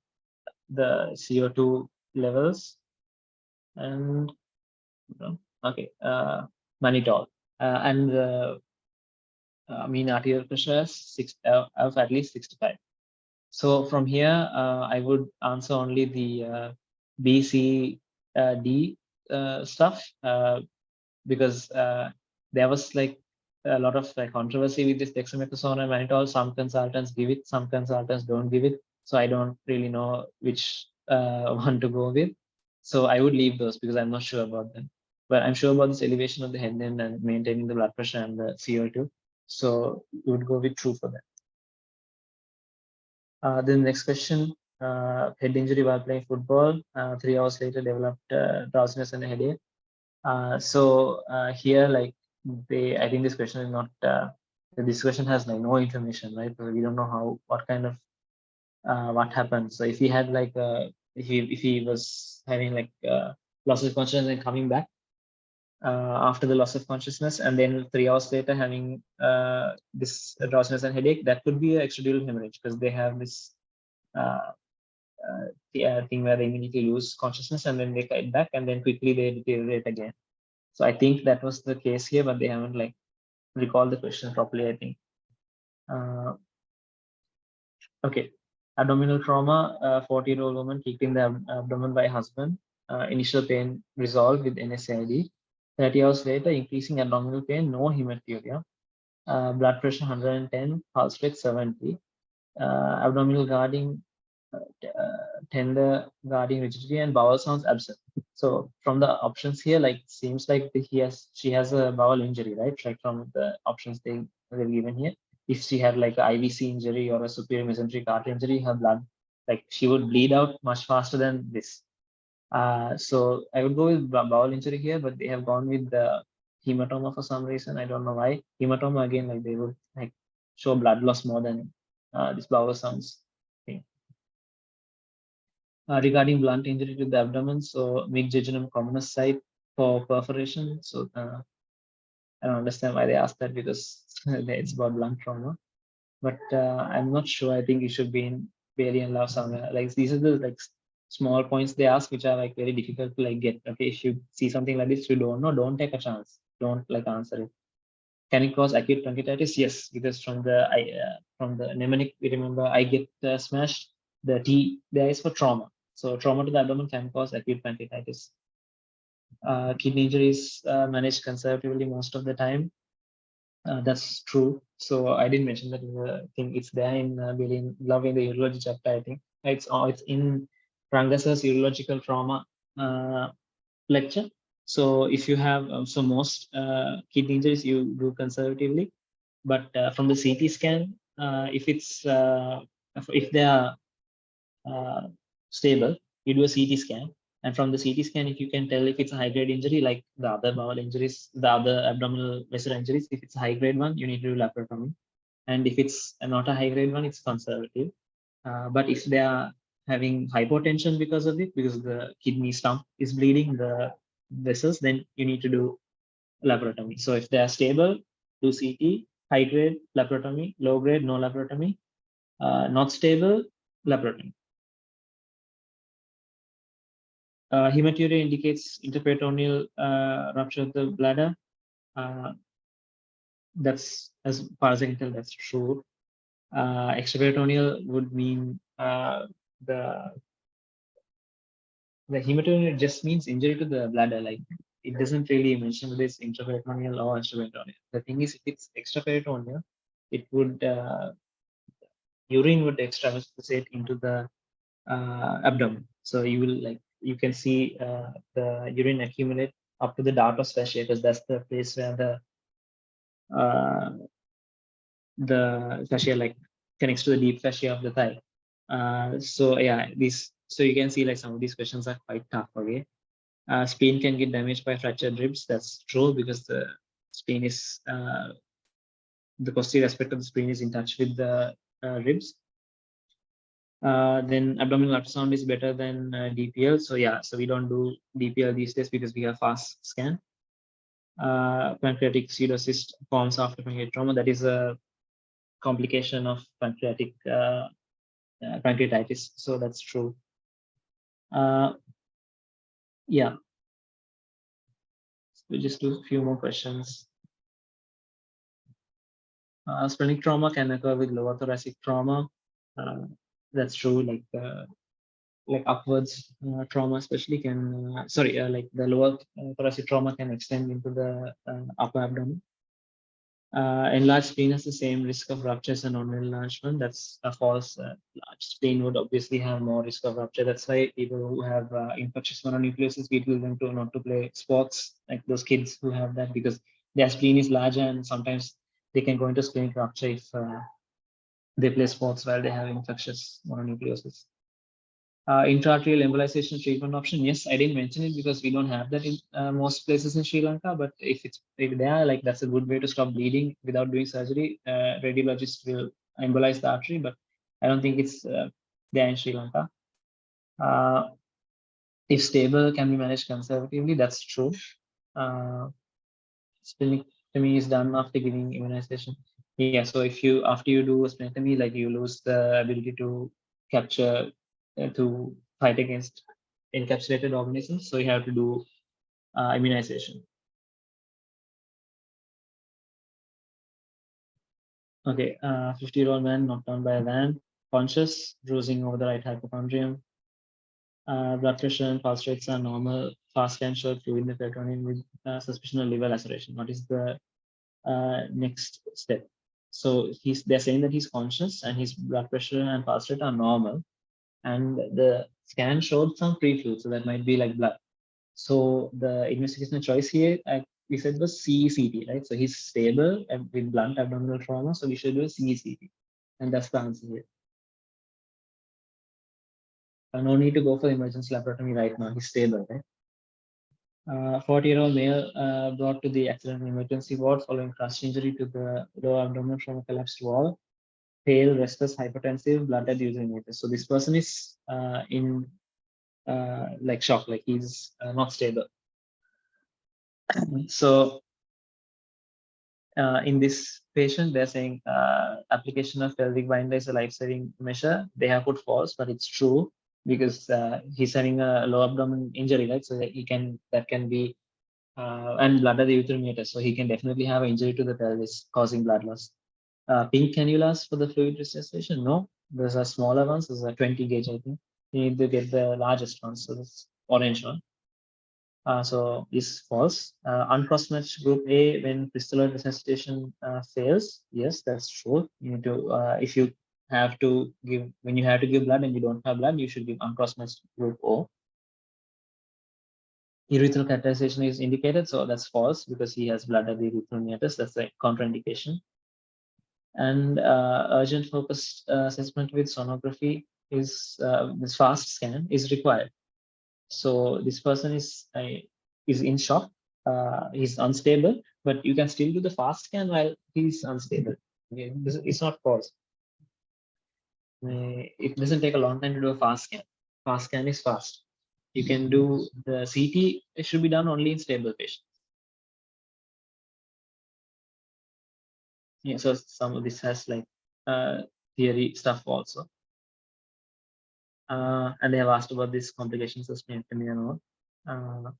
the CO2 levels, and okay, mannitol, and the mean arterial pressure of at least 65. So from here, I would answer only the B, C, D stuff because there was like a lot of controversy with this dexamethasone and mannitol. Some consultants give it, some consultants don't give it. So I don't really know which one to go with. So I would leave those because I'm not sure about them. But I'm sure about this elevation of the head end and maintaining the blood pressure and the CO2. So we would go with true for that. Then the next question, head injury while playing football. 3 hours later developed drowsiness and a headache. So here, like I think this question is not this question has like no information, right? So we don't know what kind of what happened. So if he had like if he was having like loss of consciousness and coming back after the loss of consciousness, and then 3 hours later having this drowsiness and headache, that could be an extradural hemorrhage, because they have this uh, thing where they immediately lose consciousness and then they get back and then quickly they deteriorate again. So I think that was the case here, but they haven't like recalled the question properly, I think. Uh, okay. Abdominal trauma, 40-year-old woman kicked in the abdomen by husband. Initial pain resolved with NSAID. 30 hours later, increasing abdominal pain, no hematuria. Blood pressure 110, pulse rate 70. Abdominal guarding, tender guarding rigidity, and bowel sounds absent. So from the options here, like seems like she has a bowel injury, right? Like from the options they're given here. If she had like a IVC injury or a superior mesenteric artery injury, her blood, like she would bleed out much faster than this. So I would go with bowel injury here, but they have gone with the hematoma for some reason. I don't know why. Hematoma again, like they would like show blood loss more than this bowel sounds thing. Regarding blunt injury to the abdomen, so mid-jejunum commonest site for perforation. So I don't understand why they asked that, because it's about blunt trauma. But I'm not sure. I think it should be in Bailey and Love somewhere. Like these are the like small points they ask, which are like very difficult to like get. Okay, if you see something like this, you don't know, don't take a chance. Don't like answer it. Can it cause acute pancreatitis? Yes, because from the mnemonic, we remember I get smashed. The T there is for trauma. So trauma to the abdomen can cause acute pancreatitis. Kidney injuries managed conservatively most of the time. That's true. So I didn't mention that in the thing. It's there in Love in the Urology chapter, I think. It's in Rangas's urological trauma lecture. So if you have so most kidney injuries, you do conservatively, but from the CT scan, if they are uh, stable, you do a CT scan. And from the CT scan, if you can tell if it's a high grade injury, like the other bowel injuries, the other abdominal vessel injuries, if it's a high grade one, you need to do laparotomy. And if it's not a high grade one, it's conservative. But if they are having hypotension because of it, because the kidney stump is bleeding the vessels, then you need to do laparotomy. So if they are stable, do CT, high grade, laparotomy, low grade, no laparotomy, not stable, laparotomy. Hematuria indicates interperitoneal rupture of the bladder. That's, as far as I can tell, that's true. Extraperitoneal would mean the hematuria just means injury to the bladder. Like it doesn't really mention whether it's intraperitoneal or extraperitoneal. The thing is, if it's extraperitoneal, it would urine would extravasate into the abdomen. So you will like you can see the urine accumulate up to the dartos fascia, because that's the place where uh, the fascia like connects to the deep fascia of the thigh. So yeah, so you can see like some of these questions are quite tough. Okay, spleen can get damaged by fractured ribs. That's true, because the spleen is the posterior aspect of the spleen is in touch with the ribs. Then abdominal ultrasound is better than DPL. So yeah, so we don't do DPL these days because we have fast scan. Pancreatic pseudocyst forms after pancreatic trauma. That is a complication of pancreatic pancreatitis. So that's true. Yeah, we'll just do a few more questions. Splenic trauma can occur with lower thoracic trauma. That's true. Like upwards trauma especially can like the lower thoracic trauma can extend into the upper abdomen. Enlarged spleen has the same risk of rupture as a non-enlargement. That's a false. Large spleen would obviously have more risk of rupture. That's why people who have infectious mononucleosis, we tell them to not to play sports, like those kids who have that, because their spleen is larger and sometimes they can go into splenic rupture if they play sports while they have infectious mononucleosis. Intra-arterial embolization treatment option. Yes, I didn't mention it because we don't have that in most places in Sri Lanka. But if they are, like, that's a good way to stop bleeding without doing surgery. Radiologist will embolize the artery, but I don't think it's there in Sri Lanka. If stable, can be managed conservatively. That's true. Splenectomy is done after giving immunization. Yeah, so if you after you do a splenectomy, like, you lose the ability to capture to fight against encapsulated organisms, so you have to do immunization. Okay, 50-year-old man knocked down by a van, conscious, bruising over the right hypochondrium. Blood pressure and pulse rates are normal. Fast scan showed fluid in the peritoneum with suspicion of liver laceration. What is the next step? So they're saying that he's conscious and his blood pressure and pulse rate are normal, and the scan showed some free fluid, so that might be like blood. So the investigational choice here, we said, was CECT, right? So he's stable and with blunt abdominal trauma, so we should do a CECT, and that's the answer here. No need to go for emergency laparotomy right now. He's stable, right? 40-year-old male brought to the accident and emergency ward following crush injury to the lower abdomen from a collapsed wall. Pale, restless, hypertensive, blood at urinator. So this person is in like shock, like he's not stable. So in this patient, they're saying application of pelvic binder is a life-saving measure. They have put false, but it's true because he's having a low abdomen injury, right? So that can be and blood at the urethrometer. So he can definitely have an injury to the pelvis causing blood loss. Pink cannulas for the fluid resuscitation? No, those are smaller ones. Those are 20 gauge, I think. You need to get the largest ones. So this orange one. So is false. Uncross match group A when crystalloid resuscitation fails. Yes, that's true. You need to if you have to give when you have to give blood and you don't have blood, you should give uncross match group O. Urethral catheterization is indicated, so that's false because he has blood at the urethral meatus. That's a contraindication. And urgent focused assessment with sonography is this fast scan is required. So this person is in shock. He's unstable, but you can still do the fast scan while he's unstable. Okay? It's not false. It doesn't take a long time to do a fast scan. Fast scan is fast. You can do the CT. It should be done only in stable patients. Yeah, so some of this has like theory stuff also. And they have asked about this complications of splenectomy and all.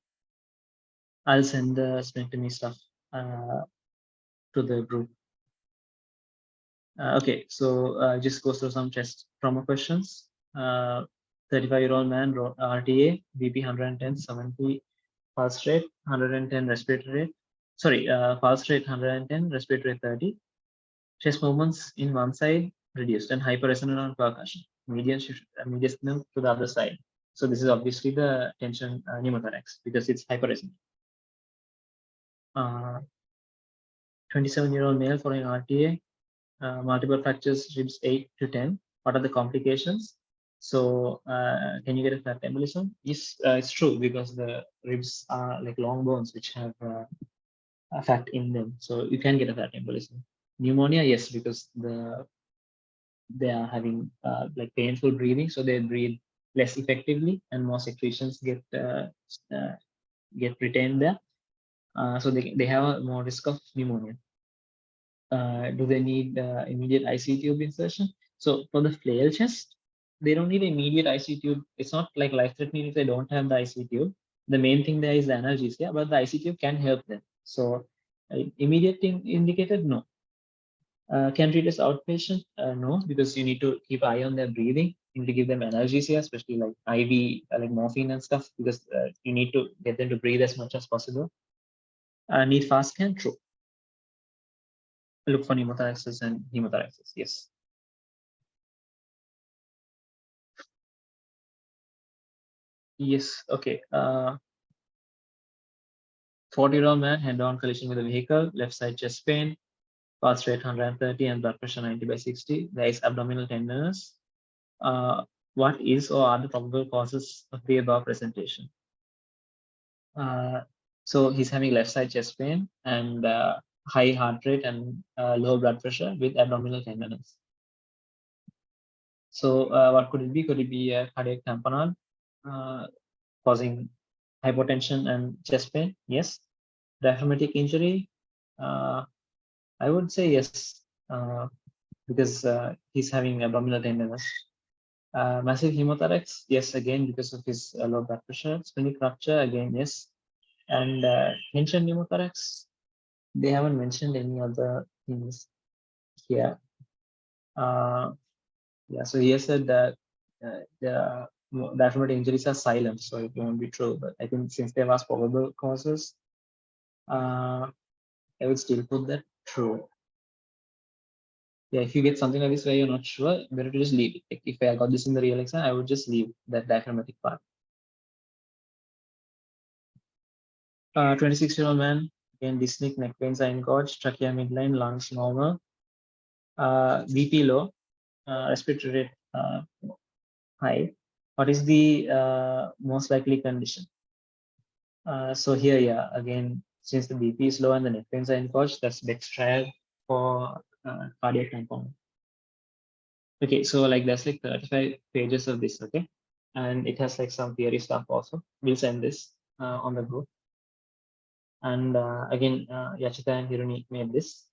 I'll send the splenectomy stuff to the group. Okay, so just go through some chest trauma questions. 35-year-old man, RTA, BP 110, 70, pulse rate 110, respiratory rate. Sorry, pulse rate 110, respiratory rate 30. Chest movements in one side reduced and hyperresonant on percussion. Median to the other side. So this is obviously the tension pneumothorax because it's hyperresonant. 27-year-old male for an RTA, multiple fractures, ribs 8 to 10. What are the complications? So can you get a fat embolism? Yes, it's true because the ribs are like long bones which have fat in them. So you can get a fat embolism. Pneumonia, yes, because they are having like painful breathing, so they breathe less effectively and more secretions get retained there. So they have a more risk of pneumonia. Do they need immediate IC tube insertion? So for the flail chest, they don't need immediate IC tube. It's not like life-threatening if they don't have the IC tube. The main thing there is the analgesia, but the IC tube can help them. So immediate indicated, no. Can treat as outpatient? No, because you need to keep eye on their breathing. You need to give them analgesia, especially like IV, like morphine and stuff, because you need to get them to breathe as much as possible. Need fast scan? True. Look for pneumothoraxis and hemothoraxis. Yes. Yes. Okay. 40-year-old man head-on collision with a vehicle, left side chest pain, pulse rate 130 and blood pressure 90 by 60. There is abdominal tenderness. what is or are the probable causes of the above presentation? So he's having left side chest pain and high heart rate and low blood pressure with abdominal tenderness. So what could it be? Could it be a cardiac tamponade causing hypotension and chest pain? Yes. Diaphragmatic injury? I would say yes, because he's having abdominal tenderness. Massive hemothorax? Yes, again, because of his low blood pressure. Splenic rupture? Again, yes. And tension pneumothorax? They haven't mentioned any other things here. Yeah, so he said that the diaphragmatic injuries are silent, so it won't be true. But I think since they've asked probable causes, I would still put that true. Yeah, if you get something like this where you're not sure, better to just leave it. Like if I got this in the real exam, I would just leave that diaphragmatic part. 26-year-old man, again, dyspneic, neck pains are engorged, trachea midline, lungs normal, BP low, respiratory rate high. What is the most likely condition? So here, yeah, again, since the BP is low and the neck pains are engorged, that's best trial for cardiac compound. Okay, so like that's like 35 pages of this, okay? And it has like some theory stuff also. We'll send this on the group. And again, Yachita and Hiruni made this.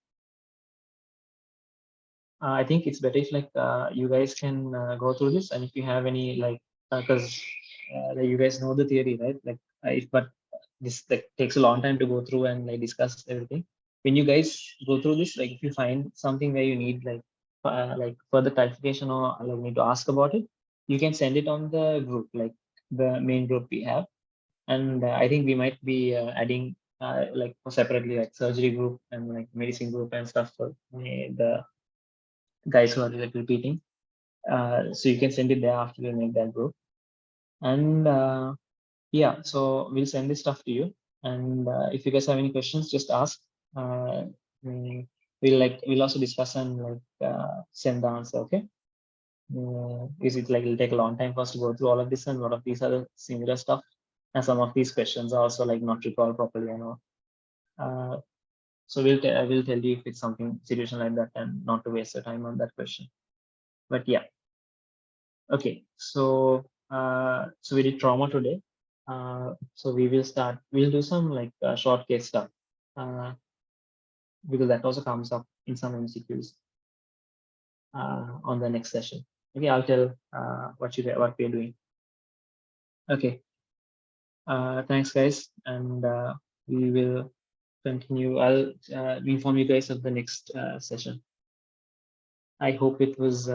I think it's better if like you guys can go through this, and if you have any like, because like you guys know the theory, right? Like, but this like takes a long time to go through and like discuss everything. When you guys go through this, like if you find something where you need like further clarification or like need to ask about it, you can send it on the group, like the main group we have. And I think we might be adding like separately like surgery group and like medicine group and stuff for the guys who are like repeating. So you can send it there after we make that group. And yeah, so we'll send this stuff to you. And if you guys have any questions, just ask. We'll also discuss and like send the answer. Okay. Is it like it'll take a long time for us to go through all of this, and a lot of these other similar stuff, and some of these questions are also like not recalled properly, so I will tell you if it's something situation like that, and not to waste your time on that question. But yeah. Okay, so so we did trauma today. So we'll do some like short case stuff, because that also comes up in some MCQs on the next session. Okay, I'll tell what we're doing. Okay, thanks guys, and we will continue. I'll inform you guys of the next session. I hope it was